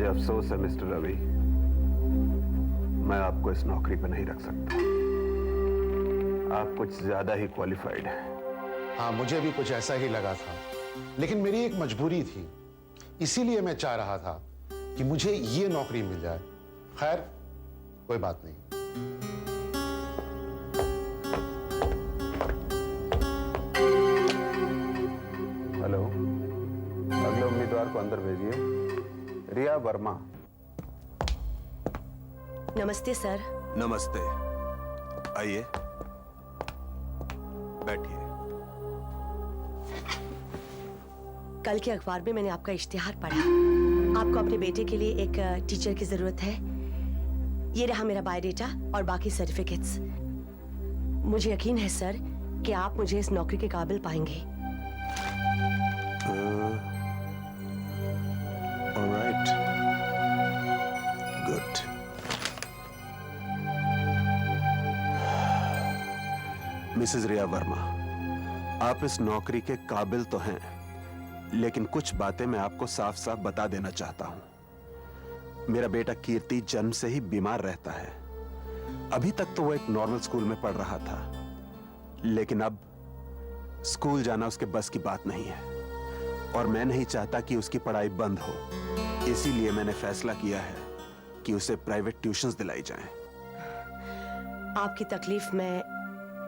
अफसोस है मिस्टर रवि, मैं आपको इस नौकरी पर नहीं रख सकता। आप कुछ ज्यादा ही क्वालिफाइड हैं। हाँ, मुझे भी कुछ ऐसा ही लगा था, लेकिन मेरी एक मजबूरी थी, इसीलिए मैं चाह रहा था कि मुझे ये नौकरी मिल जाए। खैर, कोई बात नहीं। हेलो, अगले उम्मीदवार को अंदर भेजिए। रिया वर्मा। नमस्ते सर। नमस्ते, आइए बैठिए। कल के अखबार में मैंने आपका इश्तिहार पढ़ा। आपको अपने बेटे के लिए एक टीचर की जरूरत है। ये रहा मेरा बायोडेटा और बाकी सर्टिफिकेट्स। मुझे यकीन है सर कि आप मुझे इस नौकरी के काबिल पाएंगे। Alright, good. मिसेस रिया वर्मा, आप इस नौकरी के काबिल तो हैं, लेकिन कुछ बातें मैं आपको साफ साफ बता देना चाहता हूं। मेरा बेटा कीर्ति जन्म से ही बीमार रहता है। अभी तक तो वो एक नॉर्मल स्कूल में पढ़ रहा था, लेकिन अब स्कूल जाना उसके बस की बात नहीं है और मैं नहीं चाहता कि उसकी पढ़ाई बंद हो। इसीलिए मैंने फैसला किया है कि उसे प्राइवेट ट्यूशंस दिलाई जाएं। आपकी तकलीफ मैं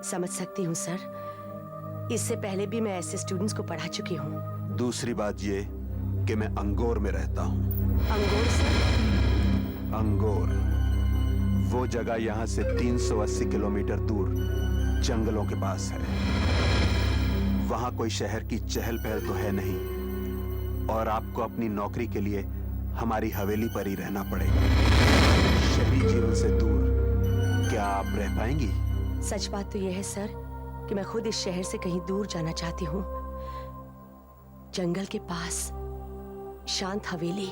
समझ सकती हूँ सर। इससे पहले भी मैं ऐसे स्टूडेंट्स को पढ़ा चुकी हूँ। दूसरी बात ये कि मैं अंगोर में रहता हूँ। अंगूर सर? अंगोर वो जगह यहां से 380 किलोमीटर दूर जंगलों के पास है। वहां कोई शहर की चहल पहल तो है नहीं और आपको अपनी नौकरी के लिए हमारी हवेली पर ही रहना पड़ेगा। शहरी जीवन से दूर क्या आप रह पाएंगी? सच बात तो यह है सर कि मैं खुद इस शहर से कहीं दूर जाना चाहती हूँ। जंगल के पास शांत हवेली,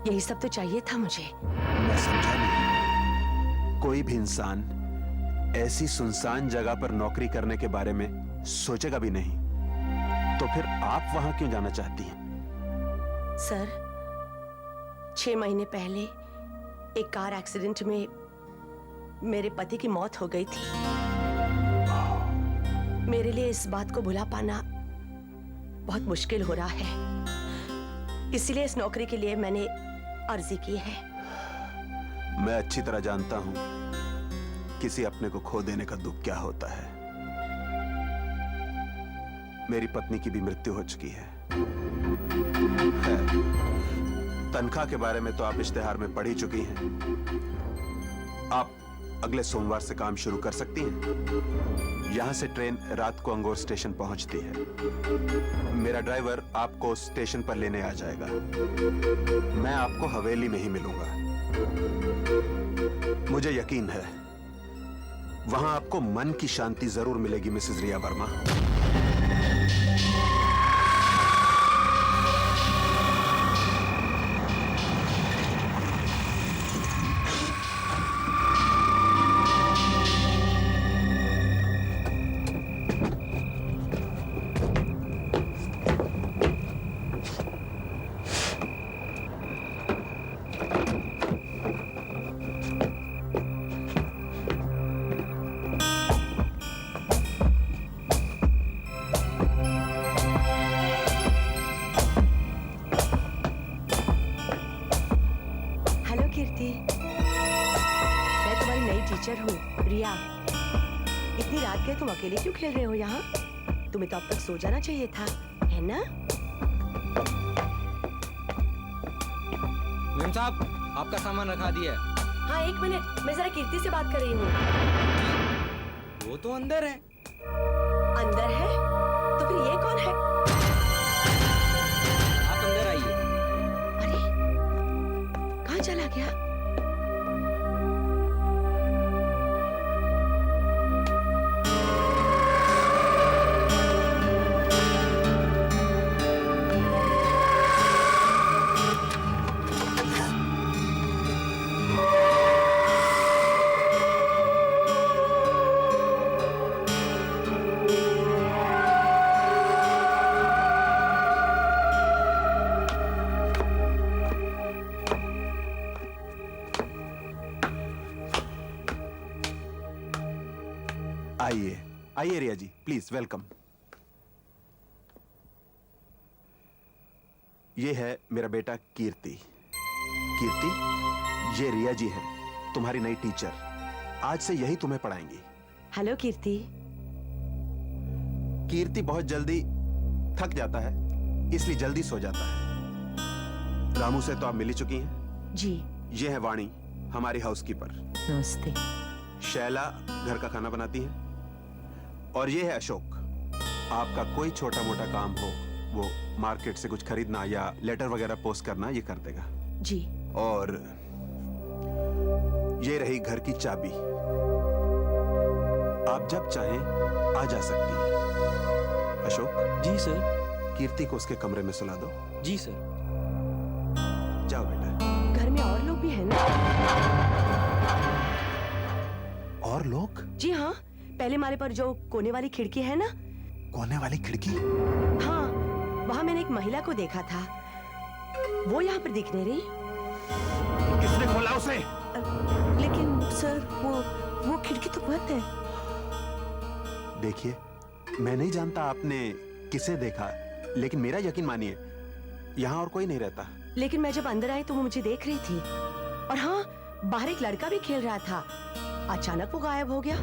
यही सब तो चाहिए था मुझे। मैं समझा नहीं। कोई भी इंसान ऐसी सुनसान जगह पर नौकरी करने के बारे में सोचेगा भी नहीं, तो फिर आप वहां क्यों जाना चाहती हैं? सर, 6 महीने पहले एक कार एक्सीडेंट में मेरे पति की मौत हो गई थी। मेरे लिए इस बात को भुला पाना बहुत मुश्किल हो रहा है। इसीलिए इस नौकरी के लिए मैंने अर्जी की है। मैं अच्छी तरह जानता हूं किसी अपने को खो देने का दुख क्या होता है। मेरी पत्नी की भी मृत्यु हो चुकी है। तनख्वाह के बारे में तो आप इश्तिहार में पढ़ ही चुकी हैं। आप अगले सोमवार से काम शुरू कर सकती हैं। यहां से ट्रेन रात को अंगोर स्टेशन पहुंचती है। मेरा ड्राइवर आपको स्टेशन पर लेने आ जाएगा। मैं आपको हवेली में ही मिलूंगा। मुझे यकीन है वहां आपको मन की शांति जरूर मिलेगी मिसेस रिया वर्मा। हेलो कीर्ति, मैं तुम्हारी नई टीचर हूँ रिया। इतनी रात गए तुम अकेले क्यों खेल रहे हो यहाँ? तुम्हें तो अब तक सो जाना चाहिए था, है ना? मैम साहब, आपका सामान रखा दिया है। हाँ, 1 मिनट, मैं जरा कीर्ति से बात कर रही हूँ। वो तो अंदर है। अंदर है? तो फिर ये कौन है? आप अंदर आइए। अरे, कहाँ चला गया? आइए आइए रिया जी, प्लीज वेलकम। ये है मेरा बेटा कीर्ति। कीर्ति, ये रिया जी है, तुम्हारी नई टीचर। आज से यही तुम्हें पढ़ाएंगी। हेलो कीर्ति। कीर्ति बहुत जल्दी थक जाता है, इसलिए जल्दी सो जाता है। रामू से तो आप मिल ही चुकी हैं। जी ये है वाणी, हमारी हाउसकीपर। नमस्ते। शैला घर का खाना बनाती है। और ये है अशोक, आपका कोई छोटा मोटा काम हो, वो मार्केट से कुछ खरीदना या लेटर वगैरह पोस्ट करना, ये कर देगा। जी। और ये रही घर की चाबी, आप जब चाहें आ जा सकती हैं। अशोक जी सर। कीर्ति को उसके कमरे में सुला दो। जी सर। जाओ बेटा। घर में और लोग भी हैं ना? और लोग? जी हाँ, पहले माले पर जो कोने वाली खिड़की है ना, कोने वाली खिड़की? हाँ, वहाँ मैंने एक महिला को देखा था। वो यहाँ पर दिख नहीं रही। किसने खोला उसे? लेकिन सर वो खिड़की तो बंद है। देखिए, मैं नहीं जानता आपने किसे देखा, लेकिन मेरा यकीन मानिए, यहाँ और कोई नहीं रहता। लेकिन मैं जब अंदर आई तो वो मुझे देख रही थी। और हाँ, बाहर एक लड़का भी खेल रहा था। अचानक वो गायब हो गया।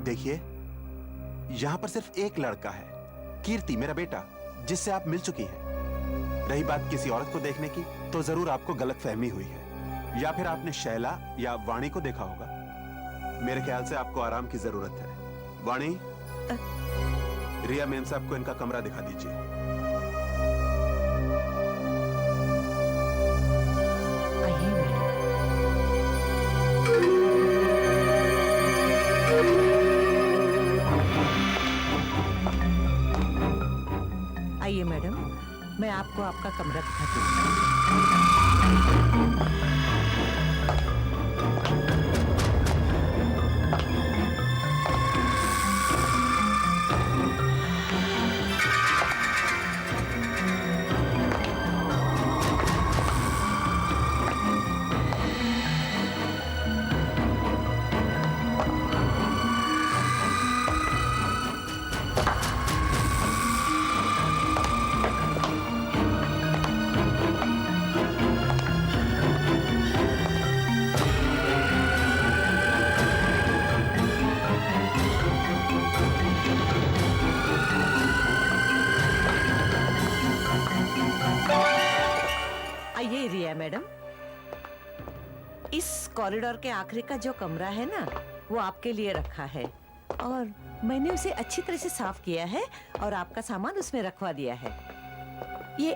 देखिए, यहाँ पर सिर्फ एक लड़का है, कीर्ति, मेरा बेटा, जिससे आप मिल चुकी हैं। रही बात किसी औरत को देखने की, तो जरूर आपको गलतफहमी हुई है, या फिर आपने शैला या वाणी को देखा होगा। मेरे ख्याल से आपको आराम की जरूरत है। वाणी, रिया मेम साहब को इनका कमरा दिखा दीजिए। आइए मैडम, मैं आपको आपका कमरा दिखाती हूँ। आइए रिया मैडम, इस कॉरिडोर के आखिरी का जो कमरा है ना, वो आपके लिए रखा है। और मैंने उसे अच्छी तरह से साफ किया है और आपका सामान उसमें रखवा दिया है। ये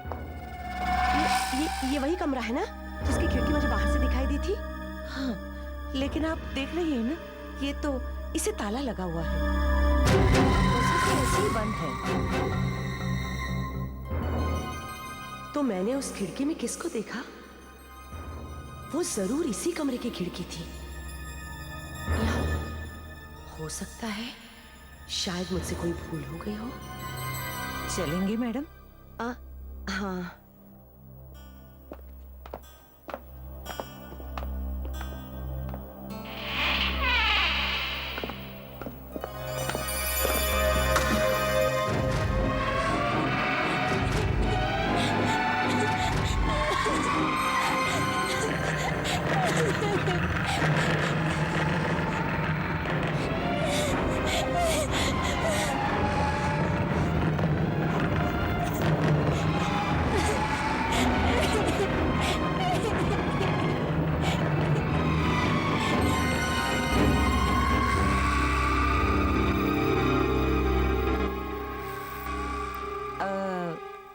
वही कमरा है ना जिसकी खिड़की मुझे बाहर से दिखाई दी थी? हाँ, लेकिन आप देख रही हैं ना, ये तो इसे ताला लगा हुआ है। ऐसे ही बंद है। तो मैंने उस खिड़की में किसको देखा? वो जरूर इसी कमरे की खिड़की थी। या हो सकता है शायद मुझसे कोई भूल हो गई हो। चलेंगे मैडम? हाँ।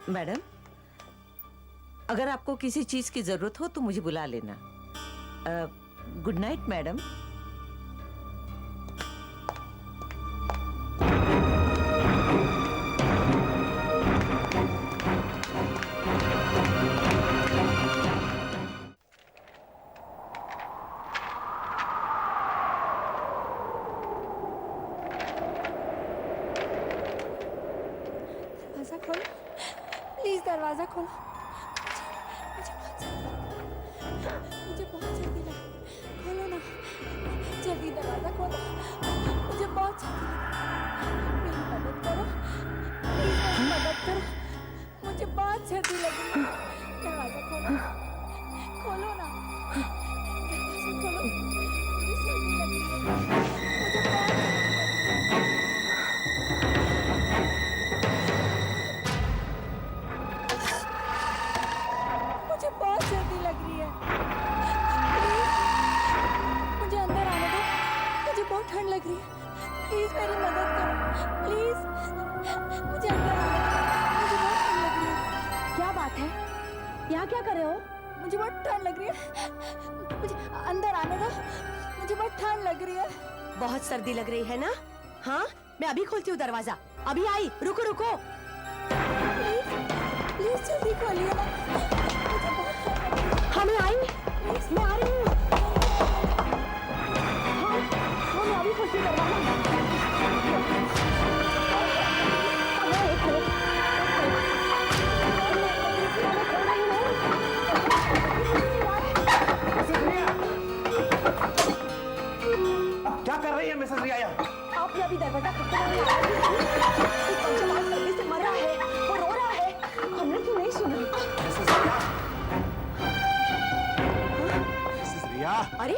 मैडम, अगर आपको किसी चीज की जरूरत हो तो मुझे बुला लेना। Good night madam. दरवाजा खोलो, प्लीज दरवाजा खोलो। मुझे बहुत जल्दी लगा, खोलो ना। खोलो ना, दरवाजा खोलो, मुझे सर्दी लग रही है, मुझे बहुत सर्दी लग रही है। प्लीज मुझे अंदर आने दो, मुझे बहुत ठंड लग रही है। प्लीज मेरी मदद करो, प्लीज मुझे अंदर आने दो, मुझे बहुत ठंड लग रही है। क्या बात है, यहाँ क्या कर रहे हो? मुझे बहुत ठंड लग रही है, मुझे अंदर आने दो, मुझे बहुत ठंड लग रही है। बहुत सर्दी लग रही है ना? हाँ, मैं अभी खोलती हूँ दरवाजा। अभी आई, रुको रुको। प्लीज प्लीज जल्दी खोलिए ना, मुझे बहुत ठंड लग रही है। हाँ मैं आई, मैं आ रही हूँ। हाँ, हाँ मैं अभी खोलती हूँ दरवाजा। क्या कर रही है मिसेस रिया? आपने अभी दरवाजा खटखटाया है। एक बच्चा बाहर सर्दी से मर रहा है, वो रो रहा है। हमने क्यों नहीं सुना? मिसेस रिया, अरे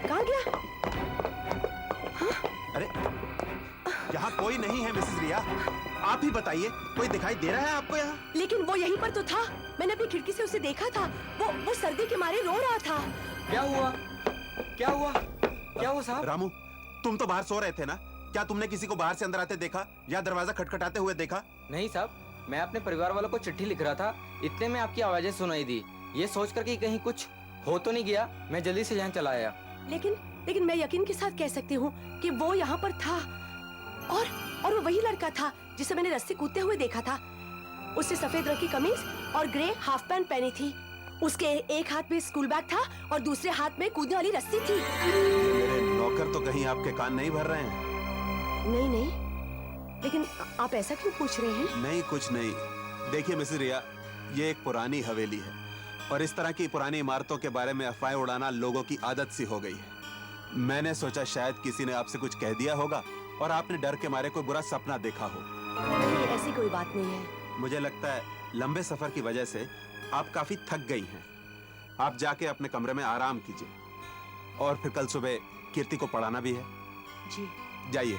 कहाँ गया? अरे यहाँ कोई नहीं है मिसेस रिया। आप ही बताइए, कोई दिखाई दे रहा है आपको यहाँ? लेकिन वो यहीं पर तो था। मैंने अपनी खिड़की से उसे देखा था। वो सर्दी के मारे रो रहा था। क्या हुआ? क्या हुआ? क्या हुआ साहब? रामू, तुम तो बाहर सो रहे थे ना? क्या तुमने किसी को बाहर से अंदर आते देखा या दरवाजा खटखटाते हुए देखा? नहीं साहब, मैं अपने परिवार वालों को चिट्ठी लिख रहा था, इतने में आपकी आवाजें सुनाई दी। ये सोच कर कि कहीं कुछ हो तो नहीं गया, मैं जल्दी से यहाँ चला आया। लेकिन मैं यकीन के साथ कह सकती हूँ कि वो यहाँ पर था। और वो वही लड़का था जिसे मैंने रस्सी कूदते हुए देखा था। उसने सफेद रंग की कमीज और ग्रे हाफ पैंट पहनी थी। उसके एक हाथ में स्कूल बैग था और दूसरे हाथ में कूदने वाली रस्सी थी। मेरे नौकर तो कहीं आपके कान नहीं भर रहे हैं? नहीं, लेकिन आप ऐसा क्यों पूछ रहे हैं? नहीं, कुछ नहीं। देखिए मिसेस रिया, ये एक पुरानी हवेली है और इस तरह की पुरानी इमारतों के बारे में अफवाहें उड़ाना लोगों की आदत सी हो गई है। मैंने सोचा शायद किसी ने आपसे कुछ कह दिया होगा और आपने डर के मारे कोई बुरा सपना देखा हो। नहीं, ऐसी कोई बात नहीं है। मुझे लगता है लंबे सफर की वजह से आप काफी थक गई हैं। आप जाके अपने कमरे में आराम कीजिए और फिर कल सुबह कीर्ति को पढ़ाना भी है। जी जाइए।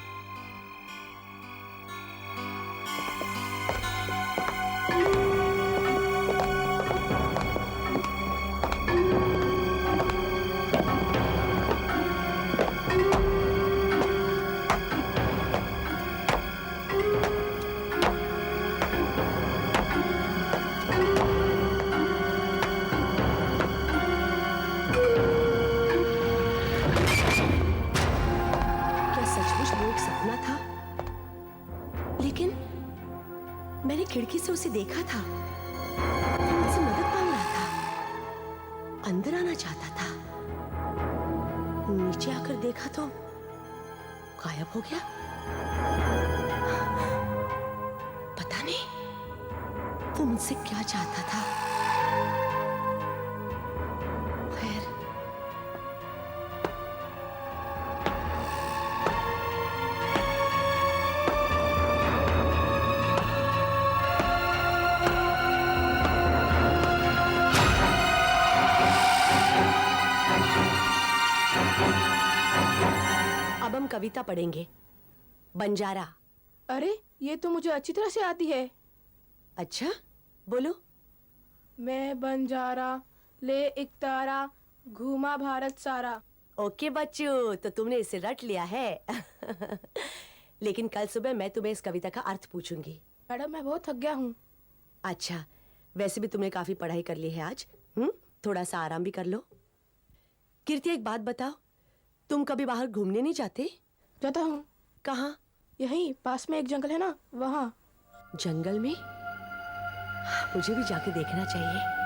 मैंने खिड़की से उसे देखा था। वो मुझसे मदद मांग रहा था, अंदर आना चाहता था। नीचे आकर देखा तो गायब हो गया। पता नहीं वो मुझसे क्या चाहता था। खैर, अब हम कविता पढ़ेंगे। बंजारा। अरे ये तो मुझे अच्छी तरह से आती है। अच्छा, बोलो। मैं बंजारा ले एक तारा घूमा भारत सारा। ओके बच्चों, तो तुमने इसे रट लिया है। लेकिन कल सुबह मैं तुम्हें इस कविता का अर्थ पूछूंगी। मैडम मैं बहुत थक गया हूँ। अच्छा, वैसे भी तुमने काफी पढ़ाई कर ली है आज। थोड़ा सा आराम भी कर लो। कीर्ति, एक बात बताओ, तुम कभी बाहर घूमने नहीं जाते? जाता हूँ। कहाँ? यहीं पास में एक जंगल है ना, वहाँ। जंगल में? मुझे भी जाके देखना चाहिए।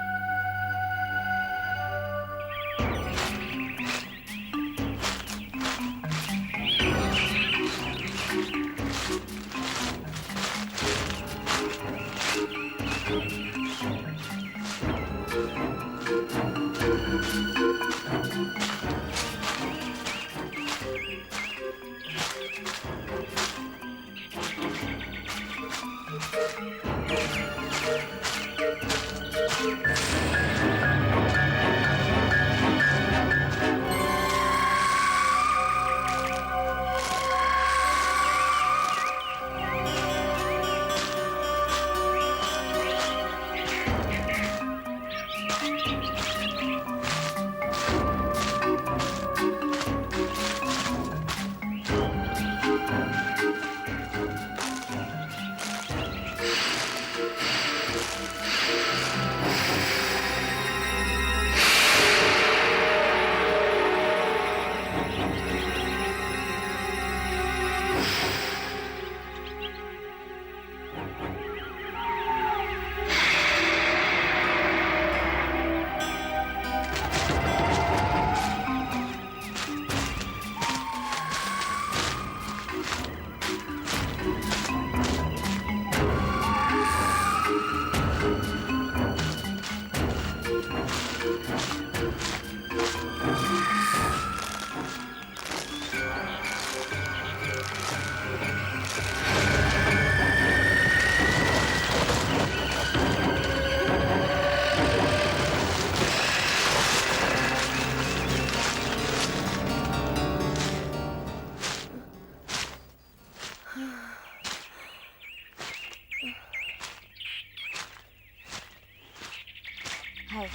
हाय,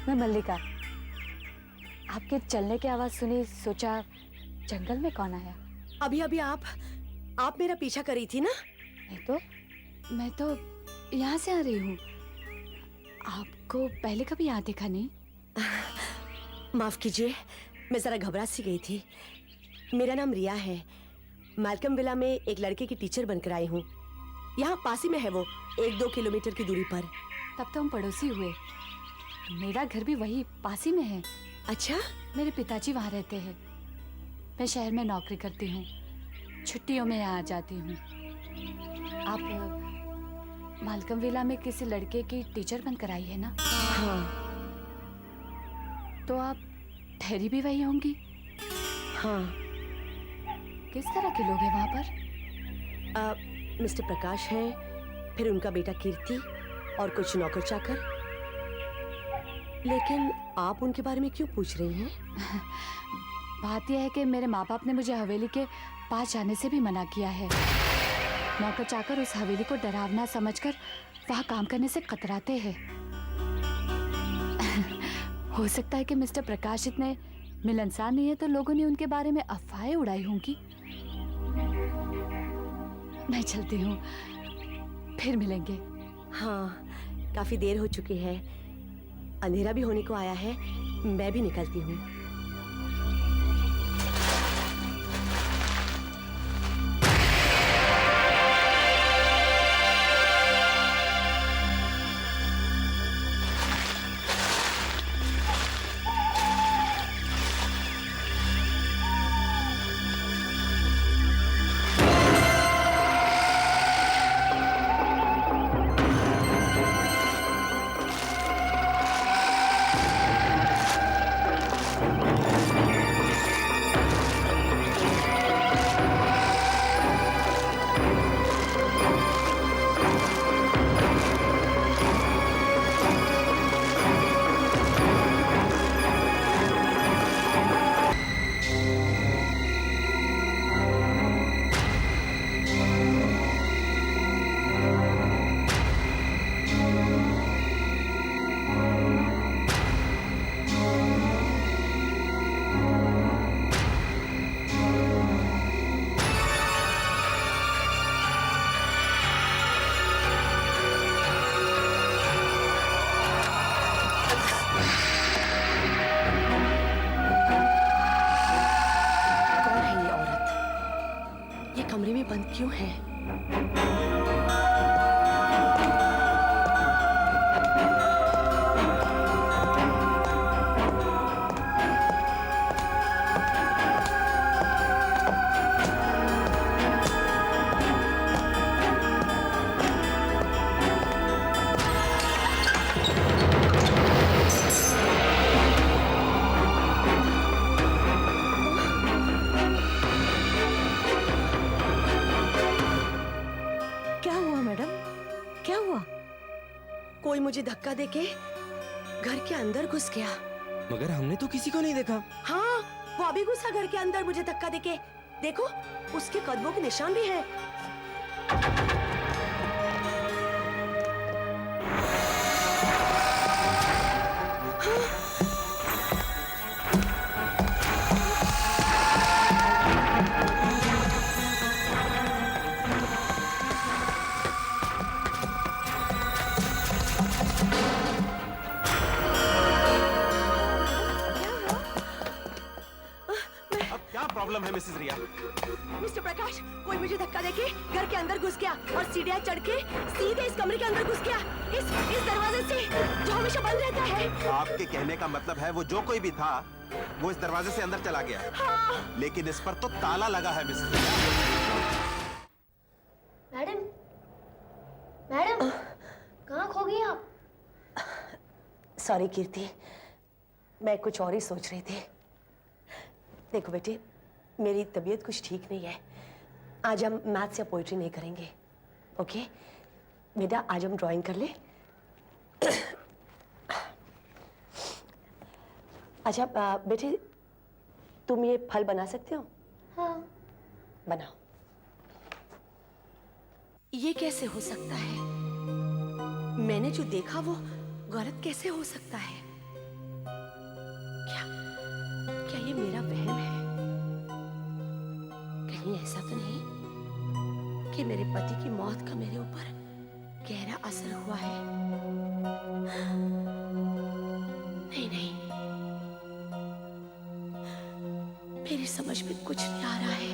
मैं मल्लिका। आपके चलने की आवाज सुनी, सोचा जंगल में कौन आया। अभी अभी आप मेरा पीछा करी थी ना। मैं तो यहाँ से आ रही हूँ। आपको पहले कभी यहाँ देखा नहीं। माफ कीजिए, मैं जरा घबरा सी गई थी। मेरा नाम रिया है। मैल्कम विला में एक लड़के की टीचर बनकर आई हूँ। यहाँ पास ही में है वो, 1-2 किलोमीटर की दूरी पर। तब तो हम पड़ोसी हुए। मेरा घर भी वही पास ही में है। अच्छा, मेरे पिताजी वहाँ रहते हैं। मैं शहर में नौकरी करती हूँ, छुट्टियों में यहाँ आ जाती हूँ। आप मालकम विला में किसी लड़के की टीचर बनकर आई है ना। हाँ। तो आप ठहरी भी वही होंगी। हाँ। किस तरह के लोग हैं वहाँ पर। मिस्टर प्रकाश हैं, फिर उनका बेटा कीर्ति और कुछ नौकर चाकर। लेकिन आप उनके बारे में क्यों पूछ रही हैं? बात यह है कि मेरे माँ बाप ने मुझे हवेली के पास जाने से भी मना किया है। नौकर चाकर उस हवेली को डरावना समझकर वहाँ काम करने से कतराते हैं। हो सकता है कि मिस्टर प्रकाश इतने मिलनसार नहीं है, तो लोगों ने उनके बारे में अफवाहें उड़ाई होंगी। मैं चलती हूँ, फिर मिलेंगे। हाँ, काफी देर हो चुकी है, अंधेरा भी होने को आया है। मैं भी निकलती हूँ। कमरे में बंद क्यों है? कोई मुझे धक्का देके घर के अंदर घुस गया। मगर हमने तो किसी को नहीं देखा। हाँ, वो अभी घुसा घर के अंदर मुझे धक्का देके। देखो, उसके कदमों के निशान भी हैं। प्रॉब्लम है मिसेस रिया? मिस्टर प्रकाश, कोई मुझे धक्का देके घर के अंदर घुस गया और सीढ़ियां चढ़ के सीधे इस कमरे के अंदर घुस गया, इस दरवाजे से जो हमेशा बंद रहता है। आपके कहने का मतलब है वो जो कोई भी था वो इस दरवाजे से अंदर चला गया? हाँ। लेकिन इस पर तो ताला लगा है मिसेस रिया। मैडम, कहाँ खो गई आप? सॉरी कीर्ति, मैं कुछ और ही सोच रही थी। देखो बेटे, मेरी तबीयत कुछ ठीक नहीं है। आज हम मैथ्स या पोइट्री नहीं करेंगे, ओके? बेटा आज हम ड्राइंग कर ले। अच्छा बेटे, तुम ये फल बना सकते हो? हाँ। बनाओ। ये कैसे हो सकता है? मैंने जो देखा वो गलत कैसे हो सकता है? क्या क्या ये मेरा वहम है? कहीं ऐसा तो नहीं कि मेरे पति की मौत का मेरे ऊपर गहरा असर हुआ है? नहीं नहीं, मेरी समझ में कुछ नहीं आ रहा है।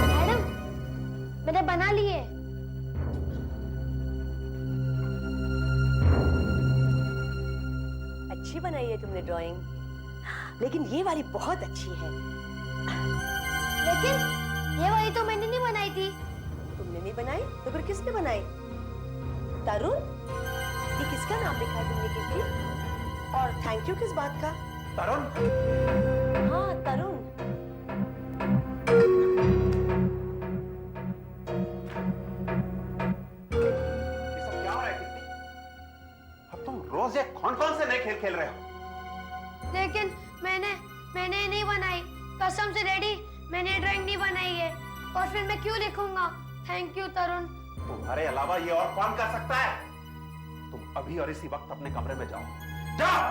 मैडम, मैंने बना लिए। अच्छी बनाई है तुमने ड्राइंग, लेकिन ये वाली बहुत अच्छी है। लेकिन ये वाली तो मैंने नहीं बनाई थी। तुमने नहीं बनाई तो फिर किसने बनाई? तरुण? ये किसका नाम लिखा है तुमने कीर्ति? और थैंक यू किस बात का? तरुण, हाँ तरुण। ये सब क्या हो रहा है कीर्ति? अब तुम रोज ये कौन-कौन से नए खेल खेल रहे हो? लेकिन मैंने नहीं बनाई। कसम से डैडी, मैंने ड्राइंग नहीं बनाई है। और फिर मैं क्यों लिखूंगा? थैंक यू तरुण। तुम्हारे अलावा ये और कौन कर सकता है? तुम अभी और इसी वक्त अपने कमरे में जाओ। जाओ!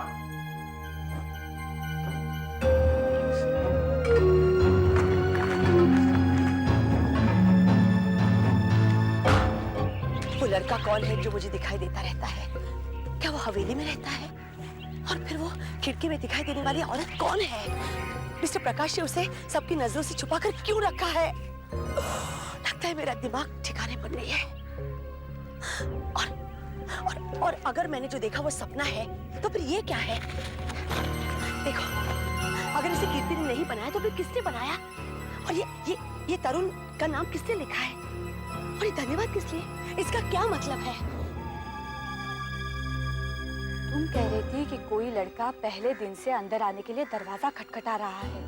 वो लड़का कौन है जो मुझे दिखाई देता रहता है? क्या वो हवेली में रहता है? और फिर वो खिड़की में दिखाई देने वाली औरत कौन है? मिस्टर प्रकाश ने उसे सबकी नजरों से छुपाकर क्यों रखा है? लगता है मेरा दिमाग ठिकाने पर नहीं है। और अगर मैंने जो देखा वो सपना है, तो फिर ये क्या है? देखो, अगर इसे कीर्ति ने नहीं बनाया तो फिर किसने बनाया? और ये तरुण का नाम किसने लिखा है? और ये धन्यवाद किस लिए? इसका क्या मतलब है? तुम कह रही थी कि कोई लड़का पहले दिन से अंदर आने के लिए दरवाजा खटखटा रहा है,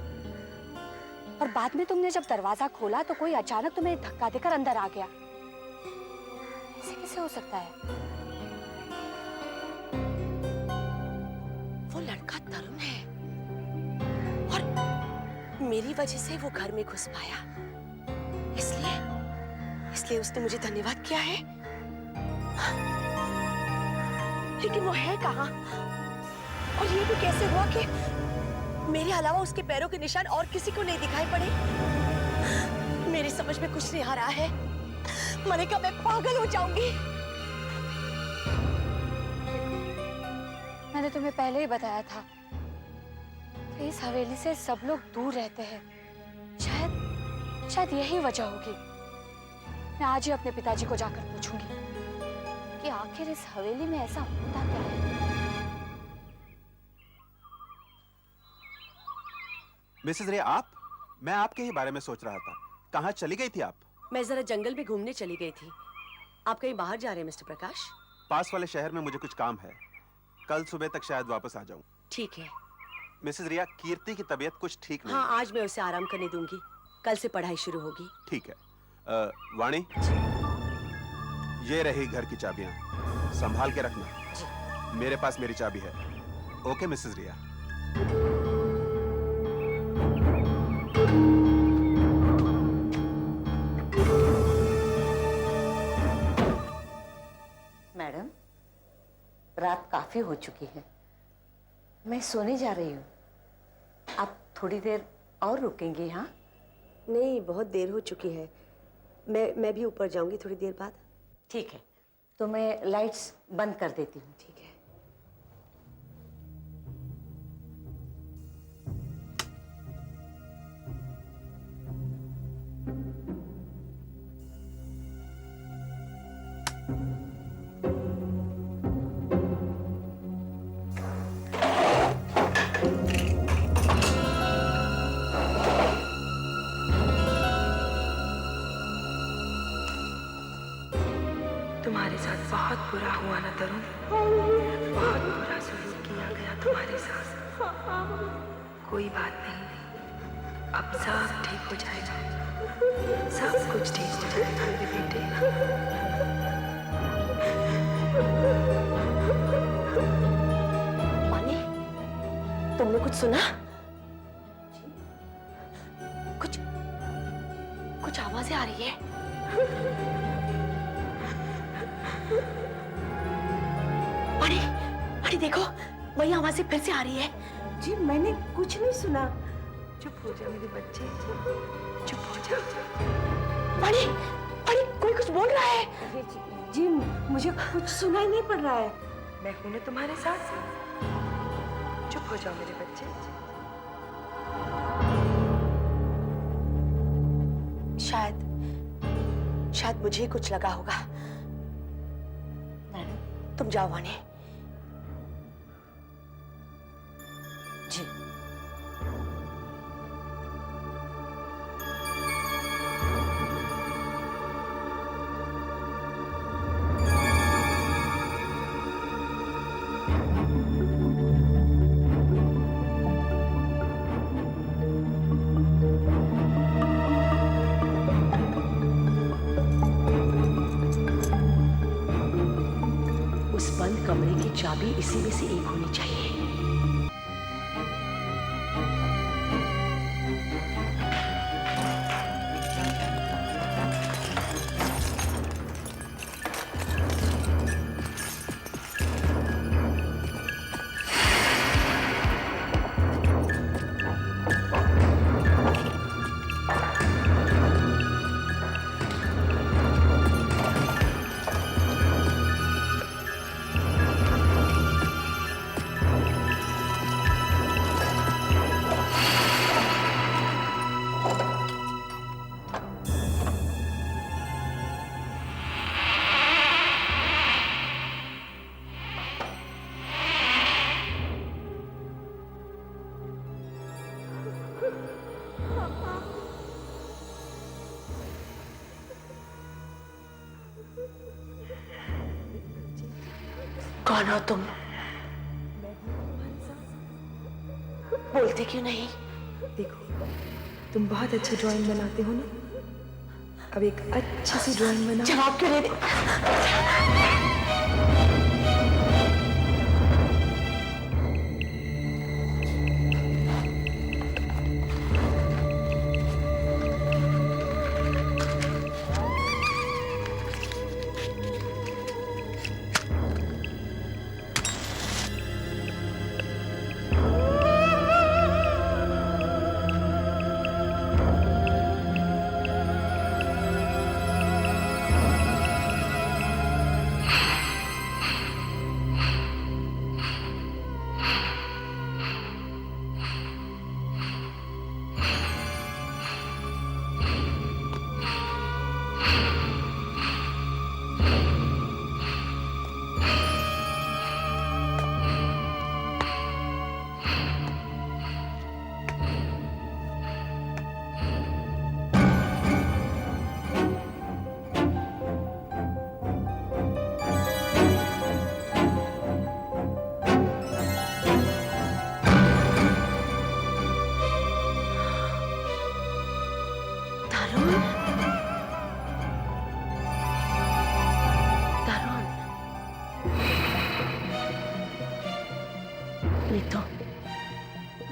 और बाद में तुमने जब दरवाजा खोला तो कोई अचानक तुम्हें धक्का देकर अंदर आ गया। ऐसे कैसे हो सकता है? वो लड़का तरुण है और मेरी वजह से वो घर में घुस पाया, इसलिए उसने मुझे धन्यवाद किया है। लेकिन वो है कहाँ? और ये भी कैसे हुआ कि मेरे अलावा उसके पैरों के निशान और किसी को नहीं दिखाई पड़े? मेरी समझ में कुछ नहीं आ रहा है। मनिका, मैं पागल हो जाऊंगी। मैंने तुम्हें पहले ही बताया था कि इस हवेली से सब लोग दूर रहते हैं। शायद यही वजह होगी। मैं आज ही अपने पिताजी को जाकर पूछूंगी कि आखिर इस हवेली में ऐसा होता क्या है। मिसेस रिया, आप? मैं आपके ही बारे में सोच रहा था। कहाँ चली गई थी आप? मैं जरा जंगल में घूमने चली गई थी। आप कहीं बाहर जा रहे हैं मिस्टर प्रकाश? पास वाले शहर में मुझे कुछ काम है। कल सुबह तक शायद वापस आ जाऊं। ठीक है। मिसेस रिया, कीर्ति की तबीयत कुछ ठीक नहीं हाँ, है। आज मैं उसे आराम करने दूंगी। कल से पढ़ाई शुरू होगी। ठीक है। वाणी, ये रही घर की चाबियां, संभाल के रखना। मेरे पास मेरी चाबी है। ओके मिसेस रिया। मैडम, रात काफी हो चुकी है, मैं सोने जा रही हूँ। आप थोड़ी देर और रुकेंगी? हाँ? नहीं, बहुत देर हो चुकी है। मैं भी ऊपर जाऊंगी थोड़ी देर बाद। ठीक है, तो मैं लाइट्स बंद कर देती हूँ। ठीक है। तुम्हारे साथ बहुत बुरा हुआ ना तरुण, बहुत बुरा सलूक किया गया तुम्हारे साथ। कोई बात नहीं, अब सब ठीक हो जाएगा, सब कुछ ठीक हो जाएगा मेरे बेटे। माने, तुमने कुछ सुना? कुछ कुछ आवाजें आ रही है। अरे अरे देखो, वही आवाजें फिर से आ रही है। जी मैंने कुछ नहीं सुना। चुप हो जा मेरे बच्चे, चुप हो जा। अरे अरे कोई कुछ बोल रहा है। जी मुझे कुछ सुनाई नहीं पड़ रहा है। मैं हूं ना तुम्हारे साथ, चुप हो जाओ मेरे बच्चे। शायद मुझे ही कुछ लगा होगा। तुम जाओ वाणी। जी उस बंद कमरे की चाबी इसी में से एक होनी चाहिए। कौन हो तुम? बोलते क्यों नहीं? देखो, तुम बहुत अच्छी ड्राइंग बनाते हो ना, अब एक अच्छी सी ड्राइंग बनाओ। जवाब क्यों नहीं दे?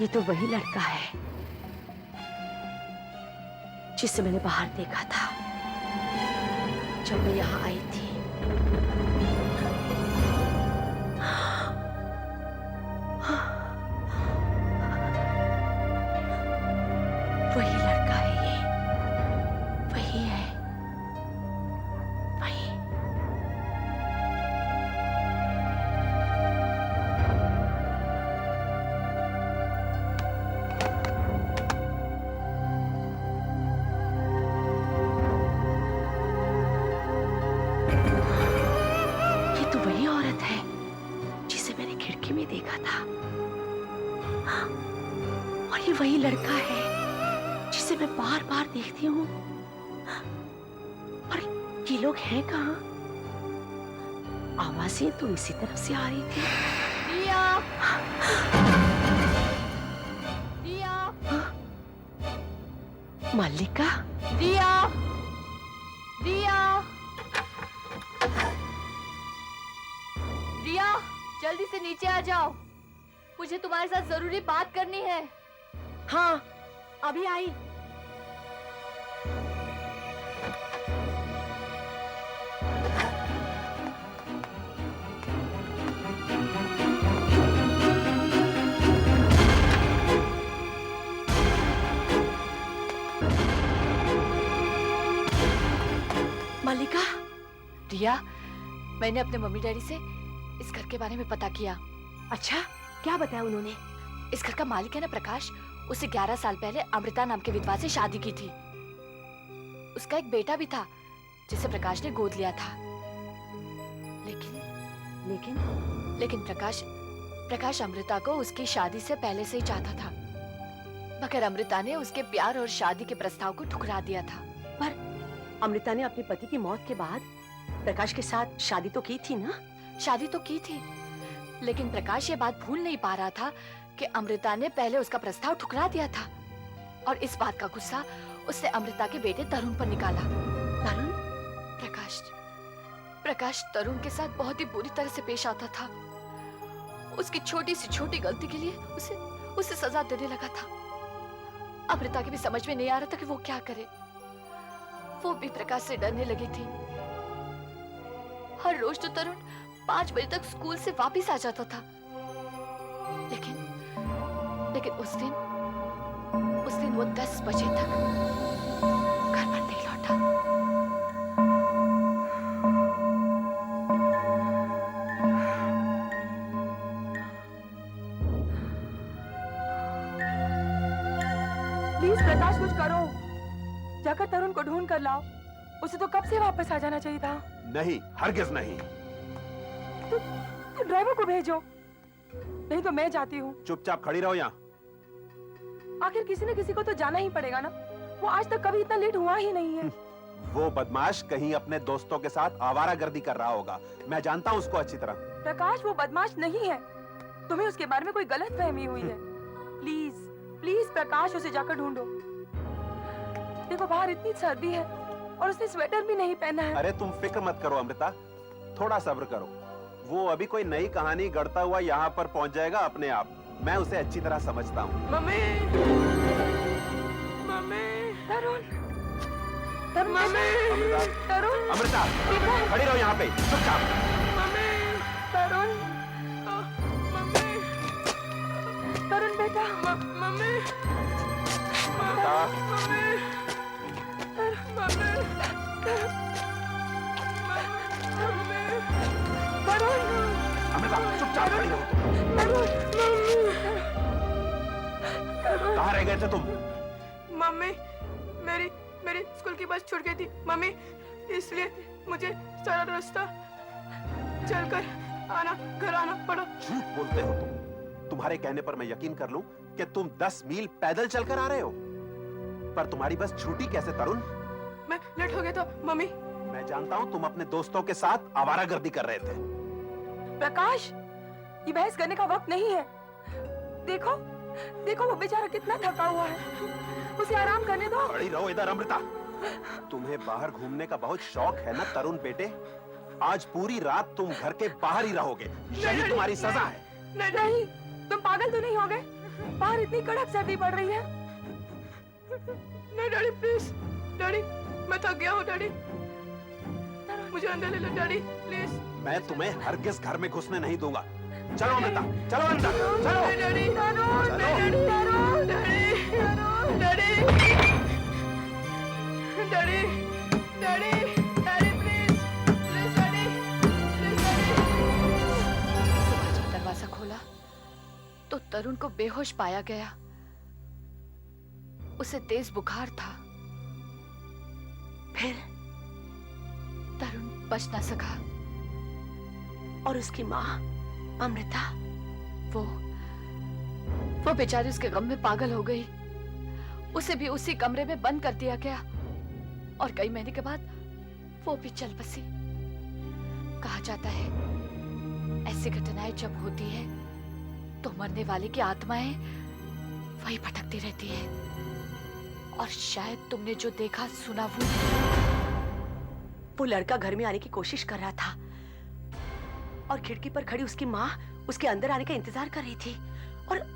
ये तो वही लड़का है जिसे मैंने बाहर देखा था जब मैं यहाँ आई थी। वही लड़का है ये, वही है। ये तो वही औरत है जिसे मैंने खिड़की में देखा था। और ये वही लड़का है जिसे मैं बार बार देखती हूँ। और ये लोग हैं कहाँ? आवाजें तो इसी तरफ से आ रही थी। रिया! रिया! मल्लिका? रिया! रिया! रिया, जल्दी से नीचे आ जाओ। मुझे तुम्हारे साथ जरूरी बात करनी है। हाँ, अभी आई। मल्लिका? रिया, मैंने अपने मम्मी डैडी से इस घर के बारे में पता किया। अच्छा, क्या बताया उन्होंने? इस घर का मालिक है ना प्रकाश, उसे 11 साल पहले अमृता नाम के विधवा से शादी की थी। उसका एक बेटा भी था जिसे प्रकाश ने गोद लिया था। लेकिन प्रकाश अमृता को उसकी शादी से पहले से ही चाहता था, मगर अमृता ने उसके प्यार और शादी के प्रस्ताव को ठुकरा दिया था। पर अमृता ने अपने पति की मौत के बाद प्रकाश के साथ शादी तो की थी ना? शादी तो की थी, लेकिन प्रकाश ये बात भूल नहीं पा रहा था कि अमृता ने पहले उसका प्रस्ताव ठुकरा दिया था। और इस बात का गुस्सा उसने अमृता के बेटे तरुण पर निकाला। तरुण? प्रकाश तरुण के साथ बहुत ही बुरी तरह से पेश आता था। उसकी छोटी सी छोटी गलती के लिए उसे सजा देने लगा था। अमृता की भी समझ में नहीं आ रहा था कि वो क्या करे। वो भी प्रकाश से डरने लगी थी। हर रोज तो तरुण 5 बजे तक स्कूल से वापस आ जाता था, लेकिन उस दिन वो 10 बजे तक घर पर नहीं लौटा। प्लीज प्रकाश, कुछ करो। जाकर तरुण को ढूंढ कर लाओ। उसे तो कब से वापस आ जाना चाहिए था। नहीं, हरगिज नहीं। तो ड्राइवर को भेजो, नहीं तो मैं जाती हूँ। चुपचाप खड़ी रहो यहाँ। आखिर किसी न किसी को तो जाना ही पड़ेगा ना। वो आज तक कभी इतना लेट हुआ ही नहीं है। वो बदमाश कहीं अपने दोस्तों के साथ आवारागर्दी कर रहा होगा। मैं जानता हूँ उसको अच्छी तरह। प्रकाश, वो बदमाश नहीं है। तुम्हें उसके बारे में कोई गलत फहमी हुई है। प्लीज प्लीज प्रकाश, उसे जाकर ढूंढो। देखो, बाहर इतनी सर्दी है और उसने स्वेटर भी नहीं पहना है। अरे तुम फिक्र मत करो अमृता, थोड़ा सब्र करो। वो अभी कोई नई कहानी गढ़ता हुआ यहाँ पर पहुँच जाएगा अपने आप। मैं उसे अच्छी तरह समझता हूँ। मम्मी, तरुण, मम्मी, अमृता, तरुण, अमृता, खड़ी रहो यहाँ पे चुपचाप। मम्मी, तरुण, तरुण बेटा, मम्मी, अमृता, अमृता, चुपचाप खड़ी रहो तुम। कहाँ रह गए थे तुम? मम्मी, मेरी स्कूल की बस छूट गई थी मम्मी, इसलिए मुझे सारा रास्ता चलकर घर आना पड़ा। झूठ बोलते हो तुम। तुम्हारे कहने पर मैं यकीन कर लूं कि तुम 10 मील पैदल चलकर आ रहे हो, पर तुम्हारी बस छूटी कैसे तरुण? मैं लेट हो गया था मम्मी। मैं जानता हूं तुम अपने दोस्तों के साथ आवारागर्दी कर रहे थे। प्रकाश, ये बहस करने का वक्त नहीं है। देखो वो बेचारा कितना थका हुआ है, उसे आराम करने दो। खड़ी रहो इधर अमृता। तुम्हें बाहर घूमने का बहुत शौक है ना तरुण बेटे? आज पूरी रात तुम घर के बाहर ही रहोगे, यही तुम्हारी सजा है। नहीं, तुम पागल तो नहीं हो गए? बाहर इतनी कड़क सर्दी पड़ रही है। नहीं डैडी, प्लीज डैडी, मैं थक गया हूँ डैडी, मुझे अंदर ले लो डैडी प्लीज। मैं तुम्हें हरगिज घर में घुसने नहीं दूंगा। चलो अमृता, चलो अंदर, चलो। डैडी, जब दरवाजा खोला तो तरुण को बेहोश पाया गया। उसे तेज बुखार था। फिर तरुण बच ना सका। और उसकी माँ अमृता। वो बेचारी उसके गम में पागल हो गई। उसे भी उसी कमरे में बंद कर दिया गया और कई महीने के बाद वो भी चल बसी। कहा जाता है ऐसी घटनाएं जब होती है तो मरने वाले की आत्माएं वही भटकती रहती है। और शायद तुमने जो देखा सुना वो लड़का घर में आने की कोशिश कर रहा था और खिड़की पर खड़ी उसकी माँ उसके अंदर आने का इंतजार कर रही थी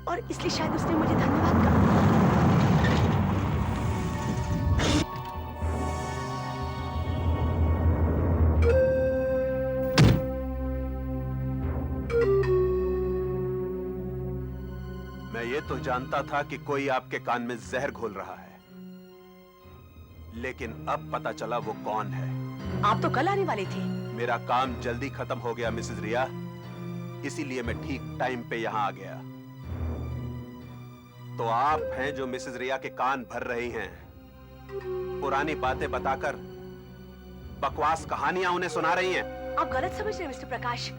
और इसलिए शायद उसने मुझे धन्यवाद कहा। मैं ये तो जानता था कि कोई आपके कान में जहर घोल रहा है, लेकिन अब पता चला वो कौन है। आप तो कल आने वाले थे। मेरा काम जल्दी खत्म हो गया मिसेस रिया, इसीलिए मैं ठीक टाइम पे यहां आ गया। तो आप हैं जो मिसेस रिया के कान भर रही हैं, पुरानी बातें बताकर बकवास कहानियां उन्हें सुना रही हैं। आप गलत समझ रहे हैं मिस्टर प्रकाश।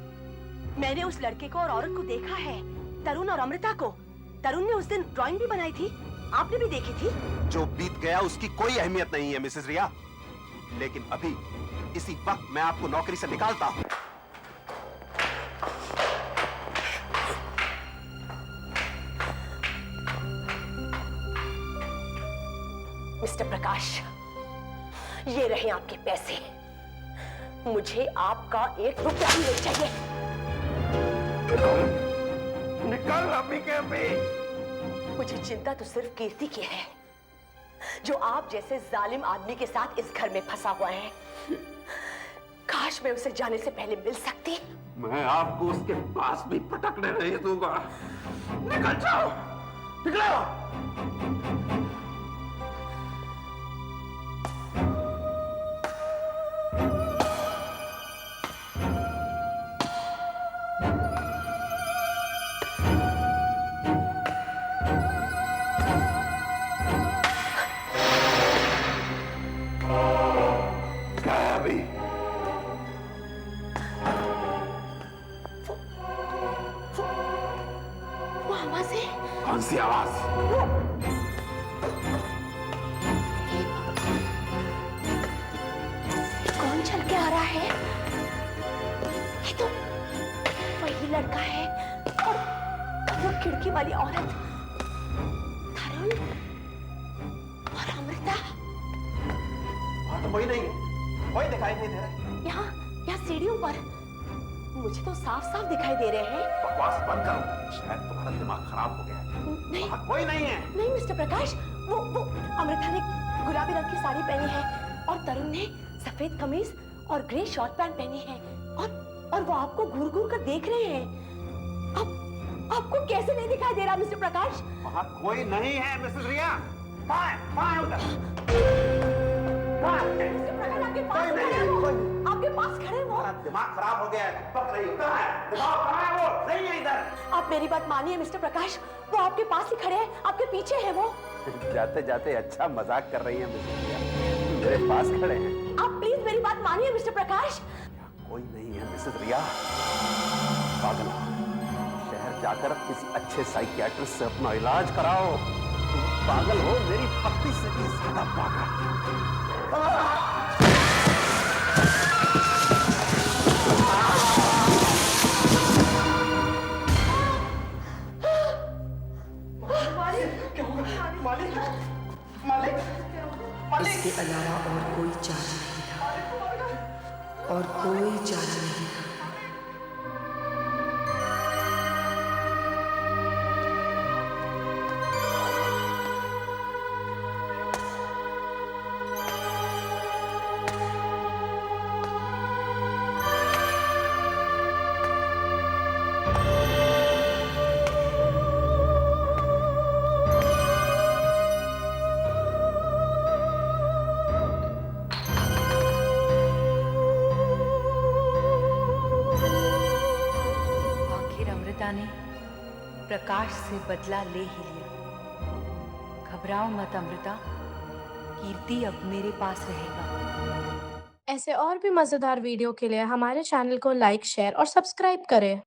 मैंने उस लड़के को और औरत को देखा है, तरुण और अमृता को। तरुण ने उस दिन ड्राइंग भी बनाई थी, आपने भी देखी थी। जो बीत गया उसकी कोई अहमियत नहीं है मिसेस रिया, लेकिन अभी इसी वक्त मैं आपको नौकरी से निकालता हूं। मिस्टर प्रकाश, ये रहे आपके पैसे। मुझे आपका 1 रुपया भी नहीं चाहिए। निकल अभी के अभी। मुझे चिंता तो सिर्फ कीर्ति की है, जो आप जैसे जालिम आदमी के साथ इस घर में फंसा हुआ है। काश मैं उसे जाने से पहले मिल सकती। मैं आपको उसके पास भी पटकने नहीं दूंगा। निकल जाओ, निकलो। कौन सी आवाज? कौन चल के आ रहा है? ये तो वही लड़का है और वो खिड़की वाली औरत, तरुण और अमृता। तो वही नहीं है, वही दिखाई नहीं दे रहा है। यहाँ सीढ़ियों पर मुझे तो साफ साफ दिखाई दे रहे हैं। बकवास बंद करो, शायद तुम्हारा दिमाग खराब हो गया है। नहीं, कोई नहीं है। नहीं मिस्टर प्रकाश, वो अमृता ने गुलाबी रंग की साड़ी पहनी है और तरुण ने सफेद कमीज और ग्रे शॉर्ट पैंट पहनी है और वो आपको घूर घूर कर देख रहे हैं। अब आपको कैसे नहीं दिखाई दे रहा मिस्टर प्रकाश? वहां कोई नहीं है मिसेस रिया। उधर मिस्टर प्रकाश, आपके पास खड़े हैं वो। आपके पास खड़े हैं वो। दिमाग खराब हो गया है। पक रही कहाँ है? दिमाग कहाँ है? वो नहीं है इधर। आप मेरी बात मानिए मिस्टर प्रकाश, वो आपके पास ही खड़े हैं, आपके पीछे है वो। जाते जाते अच्छा मजाक कर रही है मिसेस रिया, मेरे पास खड़े हैं। आप प्लीज मेरी बात मानिए मिस्टर प्रकाश। कोई नहीं है मिसेस रिया। पागल, शहर जाकर किसी अच्छे साइकियाट्रिस्ट से अपना इलाज कराओ। तुम पागल हो, मेरी पत्नी से भी ज्यादा पागल। इसके अलावा और कोई चारा नहीं था, और कोई चारा नहीं था। ने प्रकाश से बदला ले ही लिया। घबराओ मत अमृता, कीर्ति अब मेरे पास रहेगा। ऐसे और भी मज़ेदार वीडियो के लिए हमारे चैनल को लाइक, शेयर और सब्सक्राइब करें।